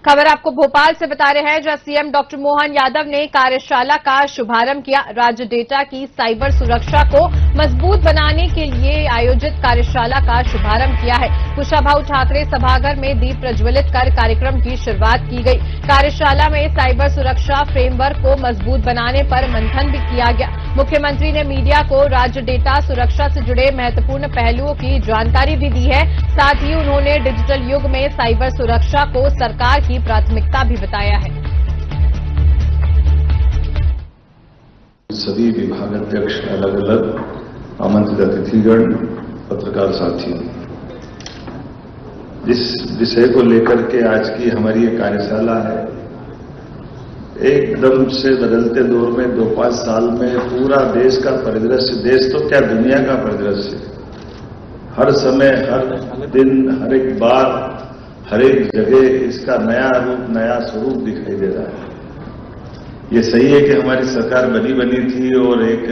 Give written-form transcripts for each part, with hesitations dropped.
खबर आपको भोपाल से बता रहे हैं, जहां सीएम डॉक्टर मोहन यादव ने कार्यशाला का शुभारंभ किया। राज्य डेटा की साइबर सुरक्षा को मजबूत बनाने के लिए आयोजित कार्यशाला का शुभारंभ किया है। कुशाभाऊ ठाकरे सभागार में दीप प्रज्वलित कर कार्यक्रम की शुरुआत की गई। कार्यशाला में साइबर सुरक्षा फ्रेमवर्क को मजबूत बनाने पर मंथन भी किया गया। मुख्यमंत्री ने मीडिया को राज्य डेटा सुरक्षा से जुड़े महत्वपूर्ण पहलुओं की जानकारी भी दी है। साथ ही उन्होंने डिजिटल युग में साइबर सुरक्षा को सरकार की प्राथमिकता भी बताया है। सभी विभागाध्यक्ष, अलग अलग आमंत्रित अतिथिगण, पत्रकार साथियों, जिस विषय को लेकर के आज की हमारी ये कार्यशाला है, एकदम से बदलते दौर में 2-5 साल में पूरा देश का परिदृश्य, देश तो क्या दुनिया का परिदृश्य, हर समय, हर दिन, हर एक बार, हर एक जगह इसका नया रूप, नया स्वरूप दिखाई दे रहा है। ये सही है कि हमारी सरकार बनी थी और एक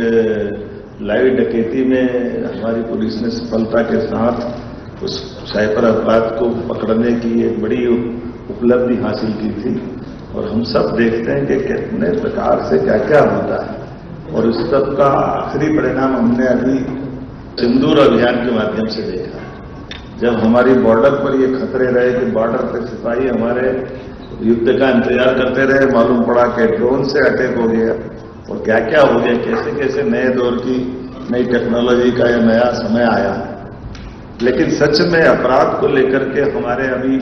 लाइव डकैती में हमारी पुलिस ने सफलता के साथ उस साइबर अपराध को पकड़ने की एक बड़ी उपलब्धि हासिल की थी। और हम सब देखते हैं कि कितने प्रकार से क्या क्या होता है, और इस सब का आखिरी परिणाम हमने अभी सिंदूर अभियान के माध्यम से देखा। जब हमारी बॉर्डर पर ये खतरे रहे कि बॉर्डर पर सिपाही हमारे युद्ध का इंतजार करते रहे, मालूम पड़ा कि ड्रोन से अटैक हो गया और क्या क्या हो गया, कैसे कैसे नए दौर की नई टेक्नोलॉजी का यह नया समय आया। लेकिन सच में अपराध को लेकर के हमारे अभी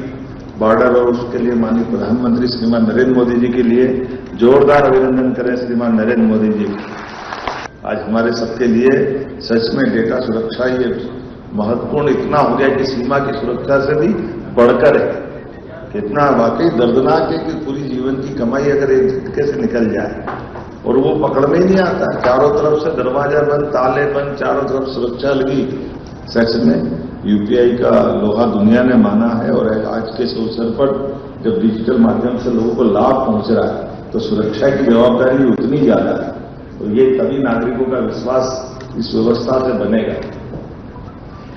बॉर्डर, और उसके लिए माननीय प्रधानमंत्री श्रीमान नरेंद्र मोदी जी के लिए जोरदार अभिनंदन करें। श्रीमान नरेंद्र मोदी जी, आज हमारे सबके लिए सच में डेटा सुरक्षा ये महत्वपूर्ण इतना हो गया कि सीमा की सुरक्षा से भी बढ़कर है। कितना वाकई दर्दनाक है कि पूरी जीवन की कमाई अगर एक झटके से निकल जाए और वो पकड़ में ही नहीं आता, चारों तरफ से दरवाजा बंद, ताले बंद, चारों तरफ सुरक्षा लगी। सच में यूपीआई का लोहा दुनिया ने माना है, और आज के इस अवसर पर जब डिजिटल माध्यम से लोगों को लाभ पहुंच रहा है तो सुरक्षा की जवाबदारी उतनी ज्यादा है, और ये तभी नागरिकों का विश्वास इस व्यवस्था से बनेगा।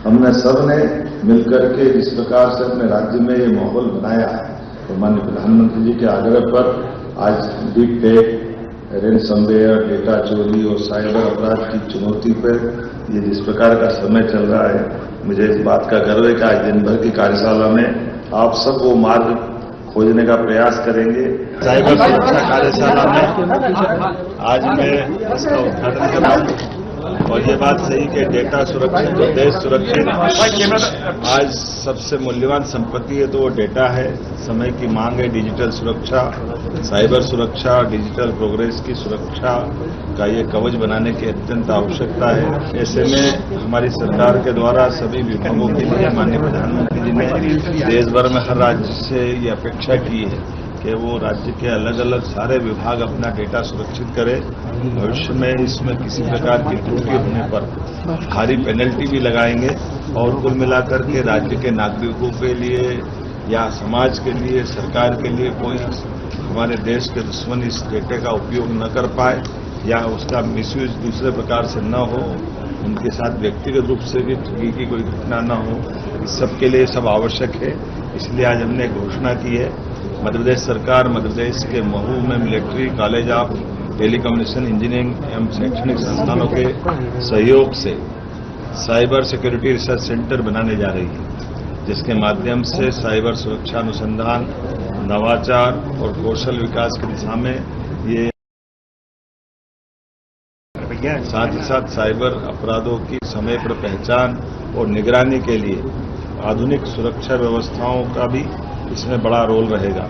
हमने सबने मिलकर के जिस प्रकार से अपने राज्य में ये माहौल बनाया है, तो माननीय प्रधानमंत्री जी के आग्रह पर आज डीप फेक, रेनसमवेयर, डेटा चोरी और साइबर अपराध की चुनौती पर ये जिस प्रकार का समय चल रहा है, मुझे इस बात का गर्व है कि आज दिन भर की कार्यशाला में आप सब वो मार्ग खोजने का प्रयास करेंगे। साइबर सुरक्षा कार्यशाला में आज मैं इसका उद्घाटन कर रहा हूँ, और ये बात सही कि डेटा सुरक्षित तो देश सुरक्षित। आज सबसे मूल्यवान संपत्ति है तो वो डेटा है। समय की मांग है डिजिटल सुरक्षा, साइबर सुरक्षा, डिजिटल प्रोग्रेस की सुरक्षा का ये कवच बनाने की अत्यंत आवश्यकता है। ऐसे में हमारी सरकार के द्वारा सभी विभागों के लिए माननीय प्रधानमंत्री जी ने देश भर में हर राज्य से ये अपेक्षा की है कि वो राज्य के अलग अलग सारे विभाग अपना डेटा सुरक्षित करें। भविष्य में इसमें किसी प्रकार की त्रुटि होने पर भारी पेनल्टी भी लगाएंगे, और कुल मिलाकर के राज्य के नागरिकों के लिए या समाज के लिए, सरकार के लिए कोई हमारे देश के दुश्मन इस डेटा का उपयोग न कर पाए या उसका मिसयूज दूसरे प्रकार से न हो, उनके साथ व्यक्तिगत रूप से भी ठगी की कोई घटना न हो। इस सब के लिए सब आवश्यक है। इसलिए आज हमने घोषणा की है, मध्य प्रदेश सरकार मध्य प्रदेश के महू में military college of telecommunication engineering एवं शैक्षणिक संस्थानों के सहयोग से साइबर सिक्योरिटी रिसर्च सेंटर बनाने जा रही है, जिसके माध्यम से साइबर सुरक्षा अनुसंधान, नवाचार और कौशल विकास की दिशा में ये, साथ ही साथ साइबर अपराधों की समय पर पहचान और निगरानी के लिए आधुनिक सुरक्षा व्यवस्थाओं का भी इसमें बड़ा रोल रहेगा।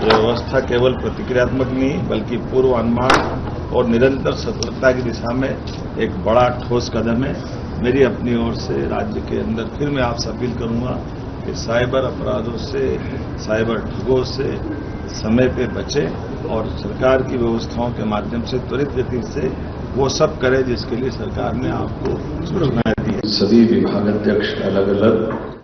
यह व्यवस्था केवल प्रतिक्रियात्मक नहीं बल्कि पूर्व अनुमान और निरंतर सतर्कता की दिशा में एक बड़ा ठोस कदम है। मेरी अपनी ओर से राज्य के अंदर फिर मैं आपसे अपील करूंगा कि साइबर अपराधों से, साइबर ठगों से समय पे बचें और सरकार की व्यवस्थाओं के माध्यम से त्वरित गति से वो सब करे जिसके लिए सरकार ने आपको सूचनाएं दी है। सभी विभागाध्यक्ष, अलग अलग